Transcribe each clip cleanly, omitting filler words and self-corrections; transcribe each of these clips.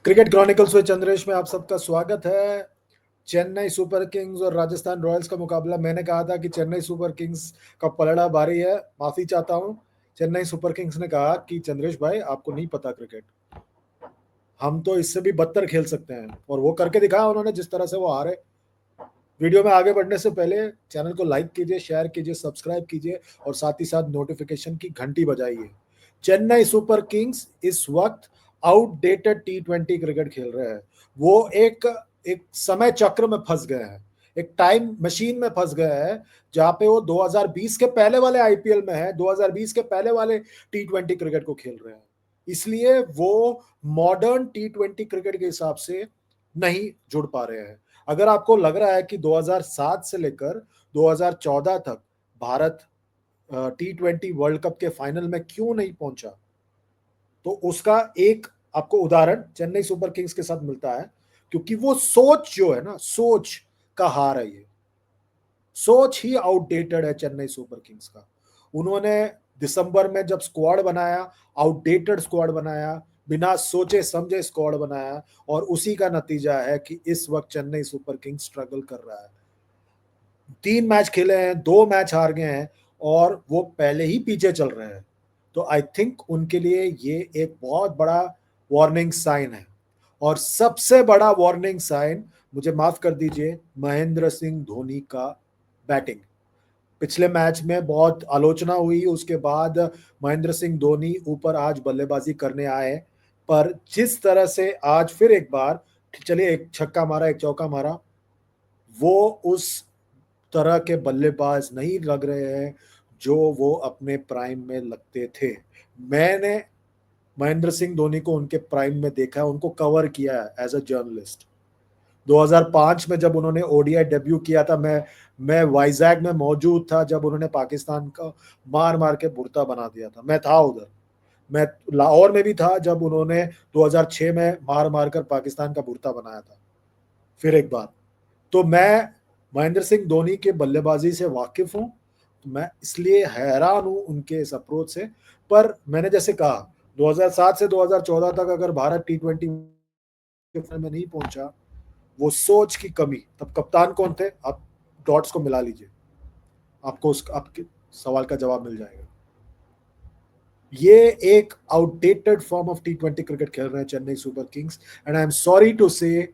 Cricket chronicles में चंद्रेश में आप सबका स्वागत है। चेन्नई सुपर किंग्स और राजस्थान रॉयल्स का मुकाबला, मैंने कहा था कि चेन्नई सुपर किंग्स का पलड़ा भारी है। माफी चाहता हूं। चेन्नई सुपर किंग्स ने कहा कि चंद्रेश भाई आपको नहीं पता क्रिकेट, हम तो इससे भी बदतर खेल सकते हैं, और वो करके दिखाया उन्होंने जिस तरह से वो हारे। वीडियो में आगे बढ़ने से पहले चैनल को लाइक कीजिए, शेयर कीजिए, सब्सक्राइब कीजिए और साथ ही साथ नोटिफिकेशन की घंटी बजाइए। चेन्नई सुपर किंग्स इस वक्त आउटडेटेड T20 क्रिकेट खेल रहे हैं। वो एक एक समय चक्र में फंस गए हैं, एक टाइम मशीन में फंस गए हैं, जहां पे वो 2020 के पहले वाले आईपीएल में है, 2020 के पहले वाले T20 क्रिकेट को खेल रहे हैं। इसलिए वो मॉडर्न T20 क्रिकेट के हिसाब से नहीं जुड़ पा रहे हैं। अगर आपको लग रहा है कि 2007 से लेकर 2014 तक भारत T20 वर्ल्ड कप के फाइनल में क्यों नहीं पहुंचा, तो उसका एक आपको उदाहरण चेन्नई सुपर किंग्स के साथ मिलता है। क्योंकि वो सोच जो है ना, सोच का हार है ये। सोच ही आउटडेटेड है चेन्नई सुपर किंग्स का। उन्होंने दिसंबर में जब स्क्वाड बनाया, आउटडेटेड स्क्वाड बनाया, बिना सोचे समझे स्क्वाड बनाया, और उसी का नतीजा है कि इस वक्त चेन्नई सुपर किंग्स स्ट्रगल कर रहा है। 3 मैच खेले हैं, 2 मैच हार गए हैं, और वो पहले ही पीछे चल रहे हैं। तो आई थिंक उनके लिए ये एक बहुत बड़ा वार्निंग साइन है। और सबसे बड़ा वार्निंग साइन, मुझे माफ कर दीजिए, महेंद्र सिंह धोनी का बैटिंग। पिछले मैच में बहुत आलोचना हुई, उसके बाद महेंद्र सिंह धोनी ऊपर आज बल्लेबाजी करने आए, पर जिस तरह से आज फिर एक बार, चलिए एक छक्का मारा, एक चौका मारा, वो उस तरह के बल्लेबाज नहीं लग रहे हैं जो वो अपने प्राइम में लगते थे। मैंने महेंद्र सिंह धोनी को उनके प्राइम में देखा है, उनको कवर किया है एज अ जर्नलिस्ट। 2005 में जब उन्होंने ओडीआई डेब्यू किया था, मैं वाइजैग में मौजूद था जब उन्होंने पाकिस्तान का मार मार के बुरता बना दिया था। मैं था उधर, मैं लाहौर में भी था जब उन्होंने 2006 में मार मार कर पाकिस्तान का बुरता बनाया था। फिर एक बार, तो मैं महेंद्र सिंह धोनी के बल्लेबाजी से वाकिफ हूं, तो मैं इसलिए हैरान हूं उनके इस अप्रोच से। पर मैंने जैसे कहा, 2007 से 2014 तक अगर भारत T20 में नहीं पहुंचा, वो सोच की कमी। तब कप्तान कौन थे, आप डॉट्स को मिला लीजिए, आपको उस आपके सवाल का जवाब मिल जाएगा। ये एक outdated form of T20 cricket खेल रहे हैं Chennai Super Kings, and I am sorry to say,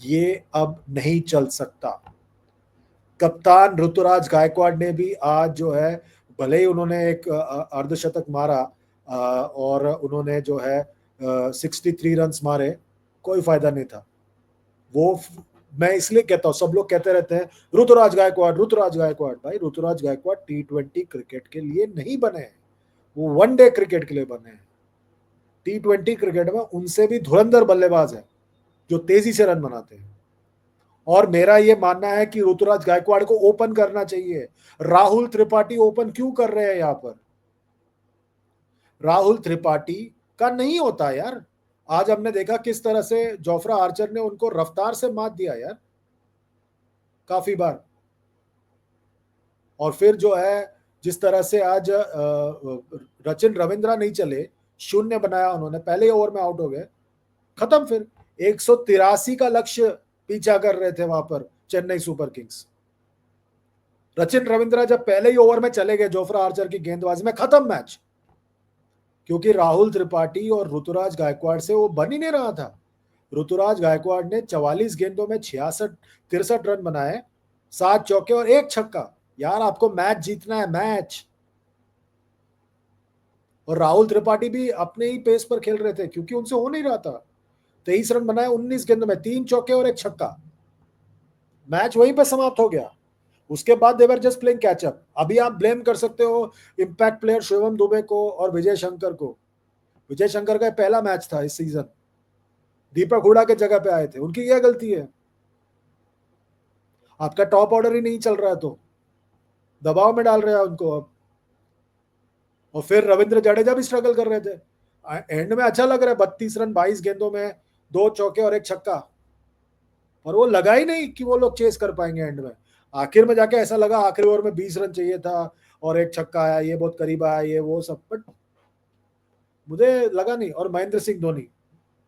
ये अब नहीं चल सकता। कप्तान ऋतुराज गायकवाड़ ने भी आज जो है, भले ही उन्होंने एक अर्धशतक मारा, और उन्होंने जो है 63 रन मारे, कोई फायदा नहीं था। वो मैं इसलिए कहता हूँ, सब लोग कहते रहते हैं ऋतुराज गायकवाड़, ऋतुराज गायकवाड़। भाई ऋतुराज गायकवाड़ T20 क्रिकेट के लिए नहीं बने हैं, वो वनडे क्रिकेट के लिए बने हैं। T20 क्रिकेट में उनसे भी धुरंधर बल्लेबाज है जो तेजी से रन बनाते हैं। और मेरा ये मानना है कि ऋतुराज गायकवाड़ को ओपन करना चाहिए। राहुल त्रिपाठी ओपन क्यों कर रहे हैं यहां पर? राहुल त्रिपाठी का नहीं होता यार। आज हमने देखा किस तरह से जोफ्रा आर्चर ने उनको रफ्तार से मात दिया यार, काफी बार। और फिर जो है, जिस तरह से आज रचिन रविंद्रा नहीं चले, शून्य बनाया उन्होंने, पहले ही ओवर में आउट हो गए, खत्म। फिर 183 का लक्ष्य पीछा कर रहे थे वहां पर चेन्नई सुपर किंग्स। रचिन रविंद्रा जब पहले ही ओवर में चले गए जोफ्रा आर्चर की गेंदबाजी में, खत्म मैच। क्योंकि राहुल त्रिपाठी और ऋतुराज गायकवाड़ से वो बन ही नहीं रहा था। ऋतुराज गायकवाड़ ने 44 गेंदों में 63 रन बनाए, 7 चौके और 1 छक्का। यार आपको मैच जीतना है, मैच। और राहुल त्रिपाठी भी अपने ही पेस पर खेल रहे थे क्योंकि उनसे हो नहीं रहा था। 23 रन बनाए 19 गेंदों में, 3 चौके और 1 छक्का। मैच वहीं पर समाप्त हो गया। उसके बाद देवर जस्ट प्लेइंग कैचअप। अभी आप ब्लेम कर सकते हो इंपैक्ट प्लेयर शिवम दुबे को और विजय शंकर को। विजय शंकर का पहला मैच था इस सीजन, दीपक हुडा के जगह पे आए थे, उनकी क्या गलती है? आपका टॉप ऑर्डर ही नहीं चल रहा है तो दबाव में डाल रहे हैं उनको अब। और फिर रविंद्र जडेजा भी स्ट्रगल कर रहे थे। एंड में अच्छा लग रहा है, 32 रन 22 गेंदों में, 2 चौके और 1 छक्का। पर वो लगा ही नहीं कि वो लोग चेस कर पाएंगे एंड में। आखिर में जाके ऐसा लगा आखिरी ओवर में 20 रन चाहिए था और 1 छक्का आया, ये बहुत करीब आया, ये वो सब, बट मुझे लगा नहीं। और महेंद्र सिंह धोनी,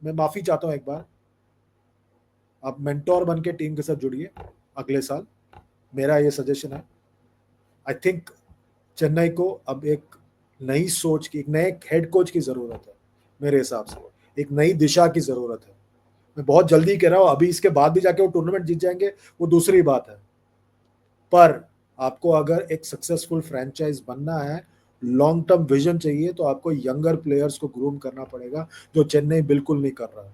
मैं माफी चाहता हूं एक बार, आप मेंटोर बन के टीम के साथ जुड़िए अगले साल, मेरा ये सजेशन है। आई थिंक चेन्नई को अब एक नई सोच की, एक नए हेड कोच की जरूरत है मेरे हिसाब से, एक नई दिशा की जरूरत है। मैं बहुत जल्दी कह रहा हूँ, अभी इसके बाद भी जाके वो टूर्नामेंट जीत जाएंगे वो दूसरी बात है, पर आपको अगर एक सक्सेसफुल फ्रेंचाइज बनना है, लॉन्ग टर्म विजन चाहिए, तो आपको यंगर प्लेयर्स को ग्रूम करना पड़ेगा, जो चेन्नई बिल्कुल नहीं कर रहा है।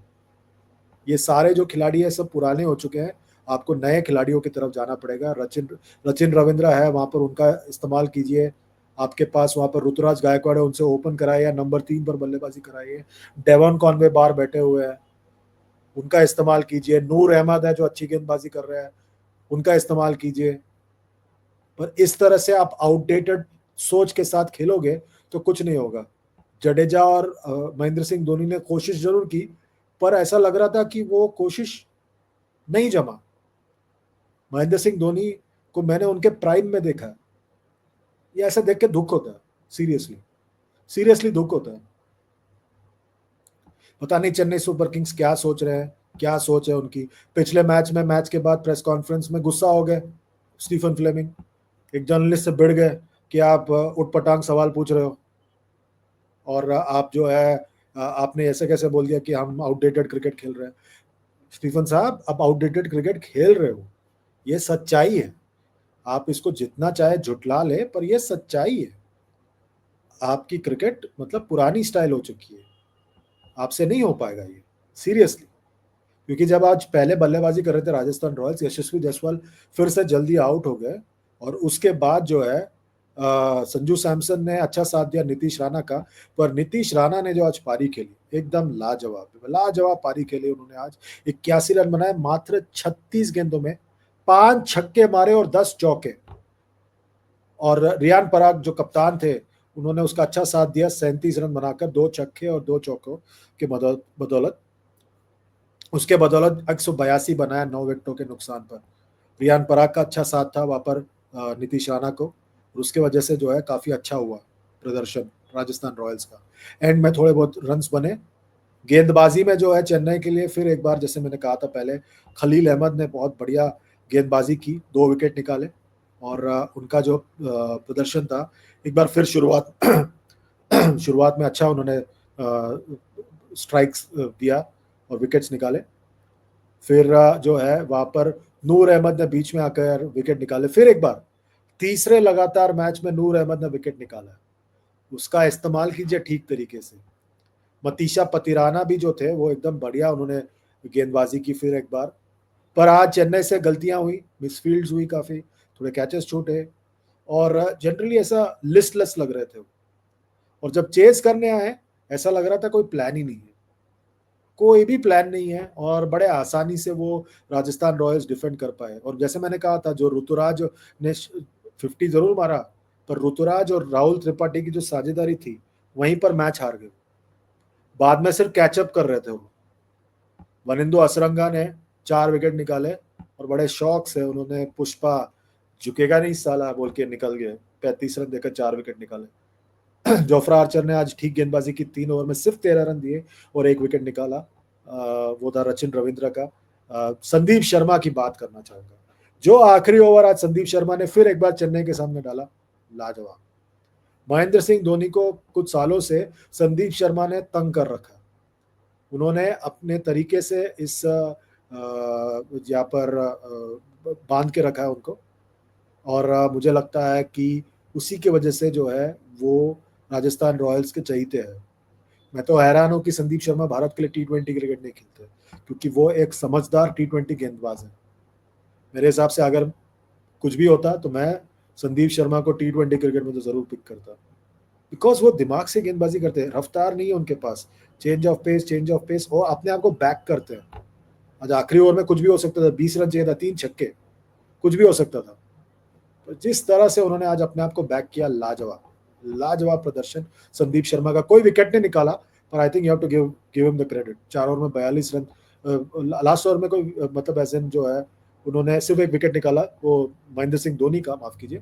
ये सारे जो खिलाड़ी है सब पुराने हो चुके हैं, आपको नए खिलाड़ियों की तरफ जाना पड़ेगा। रचिन रचिन रविंद्रा है वहां पर, उनका इस्तेमाल कीजिए। आपके पास वहां पर ऋतुराज गायकवाड़ है, उनसे ओपन कराइए या नंबर 3 पर बल्लेबाजी कराइए। डेवन कॉनवे बाहर बैठे हुए हैं, उनका इस्तेमाल कीजिए। नूर अहमद है जो अच्छी गेंदबाजी कर रहे हैं, उनका इस्तेमाल कीजिए। पर इस तरह से आप आउटडेटेड सोच के साथ खेलोगे तो कुछ नहीं होगा। जडेजा और महेंद्र सिंह धोनी ने कोशिश जरूर की, पर ऐसा लग रहा था कि वो कोशिश नहीं जमा। महेंद्र सिंह धोनी को मैंने उनके प्राइम में देखा है, ये ऐसा देख के दुख होता है। सीरियसली, सीरियसली दुख होता है। पता नहीं चेन्नई सुपर किंग्स क्या सोच रहे हैं, क्या सोच है उनकी। पिछले मैच में, मैच के बाद प्रेस कॉन्फ्रेंस में गुस्सा हो गए स्टीफन फ्लेमिंग, एक जर्नलिस्ट से भिड़ गए कि आप उटपटांग सवाल पूछ रहे हो, और आप जो है आपने ऐसे कैसे बोल दिया कि हम आउटडेटेड क्रिकेट खेल रहे हैं। स्टीफन साहब, आप आउटडेटेड क्रिकेट खेल रहे हो, ये सच्चाई है। आप इसको जितना चाहे झुटला ले, पर ये सच्चाई है। आपकी क्रिकेट मतलब पुरानी स्टाइल हो चुकी है, आपसे नहीं हो पाएगा ये, सीरियसली। क्योंकि जब आज पहले बल्लेबाजी कर रहे थे राजस्थान रॉयल्स, यशस्वी जायसवाल फिर से जल्दी आउट हो गए, और उसके बाद जो है संजू सैमसन ने अच्छा साथ दिया नीतीश राणा का। पर नीतीश राणा ने जो आज पारी खेली, एकदम लाजवाब लाजवाब पारी खेली उन्होंने आज। 81 रन बनाए मात्र 36 गेंदों में, 5 छक्के मारे और 10 चौके। और रियान पराग जो कप्तान थे, उन्होंने उसका अच्छा साथ दिया, 37 रन बनाकर 2 छक्के और 2 चौकों के बदौलत। उसके बदौलत 182 बनाया 9 विकेटों के नुकसान पर। रियान पराग का अच्छा साथ था वहां पर नीतीश राणा को, और उसके वजह से जो है काफी अच्छा हुआ प्रदर्शन राजस्थान रॉयल्स का। एंड में थोड़े बहुत रन्स बने। गेंदबाजी में जो है चेन्नई के लिए फिर एक बार, जैसे मैंने कहा था पहले, खलील अहमद ने बहुत बढ़िया गेंदबाजी की, 2 विकेट निकाले। और उनका जो प्रदर्शन था, एक बार फिर शुरुआत शुरुआत में अच्छा उन्होंने स्ट्राइक्स दिया और विकेट्स निकाले। फिर जो है वहां पर नूर अहमद ने बीच में आकर विकेट निकाले। फिर एक बार तीसरे लगातार मैच में नूर अहमद ने विकेट निकाला, उसका इस्तेमाल कीजिए ठीक तरीके से। मतीशा पतिराना भी जो थे वो एकदम बढ़िया उन्होंने गेंदबाजी की फिर एक बार। पर आज चेन्नई से गलतियां हुई, मिसफील्ड्स हुई काफी, थोड़े कैचेस छूटे, और जनरली ऐसा लिस्टलेस लग रहे थे। और जब चेस करने आए, ऐसा लग रहा था कोई प्लान ही नहीं है, कोई भी प्लान नहीं है, और बड़े आसानी से वो राजस्थान रॉयल्स डिफेंड कर पाए। और जैसे मैंने कहा था, जो ऋतुराज ने 50 जरूर मारा, पर ऋतुराज और राहुल त्रिपाठी की जो साझेदारी थी, वहीं पर मैच हार गए। बाद में सिर्फ कैचअप कर रहे थे वो। वनिंदु असरंगा ने 4 विकेट निकाले, और बड़े शौक से उन्होंने पुष्पा झुकेगा नहीं साला बोल के निकल गए, 35 रन देकर 4 विकेट निकाले। जोफ्रा आर्चर ने आज ठीक गेंदबाजी की, 3 ओवर में सिर्फ 13 रन दिए और 1 विकेट निकाला। वो था रचिन रविंद्र का। संदीप शर्मा की बात करना चाहूंगा, जो आखिरी ओवर आज संदीप शर्मा ने फिर एक बार चेन्नई के सामने डाला, लाजवाब। महेंद्र सिंह धोनी को कुछ सालों से संदीप शर्मा ने तंग कर रखा। उन्होंने अपने तरीके से इस यहाँ पर बांध के रखा है उनको, और मुझे लगता है कि उसी की वजह से जो है वो राजस्थान रॉयल्स के चहीते हैं। मैं तो हैरान हूं कि संदीप शर्मा भारत के लिए T20 क्रिकेट नहीं खेलते, क्योंकि वो एक समझदार T20 गेंदबाज है। मेरे हिसाब से अगर कुछ भी होता तो मैं संदीप शर्मा को T20 क्रिकेट में तो जरूर पिक करता, बिकॉज वो दिमाग से गेंदबाजी करते हैं, रफ्तार नहीं है उनके पास, चेंज ऑफ पेस, वो अपने आप को बैक करते हैं। आज आखिरी ओवर में कुछ भी हो सकता था, 20 रन चाहिए था, 3 छक्के, कुछ भी हो सकता था। तो जिस तरह से उन्होंने आज अपने आप को बैक किया, लाजवाब लाजवाब प्रदर्शन। संदीप शर्मा का कोई विकेट नहीं निकाला, पर I think you have to give him the credit. 4 over में 42 रन, लास्ट ओवर में कोई मतलब ऐसे जो है उन्होंने सिर्फ 1 विकेट निकाला, वो महेंद्र सिंह धोनी का, माफ कीजिए,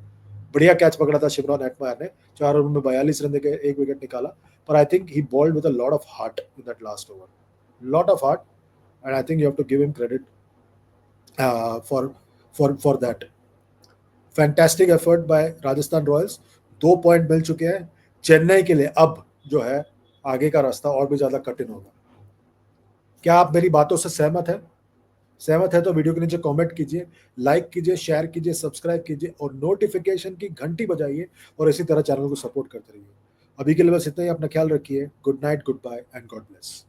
बढ़िया कैच पकड़ा था शिमरॉन हेटमायर ने। 4 ओवर में 42 रन देके 1 विकेट निकाला, पर I think he bowled with a lot of heart in that last over. lot of heart, and I think you have to give him credit for that. Fantastic effort by Rajasthan Royals, 2 point मिल चुके हैं चेन्नई के लिए। अब जो है आगे का रास्ता और भी ज्यादा कठिन होगा। क्या आप मेरी बातों से सहमत है? सहमत है तो वीडियो के नीचे कमेंट कीजिए, लाइक कीजिए, शेयर कीजिए, सब्सक्राइब कीजिए और नोटिफिकेशन की घंटी बजाइए और इसी तरह चैनल को सपोर्ट करते रहिए। अभी के लिए बस इतना ही। अपना ख्याल रखिए। Good night, goodbye and God bless.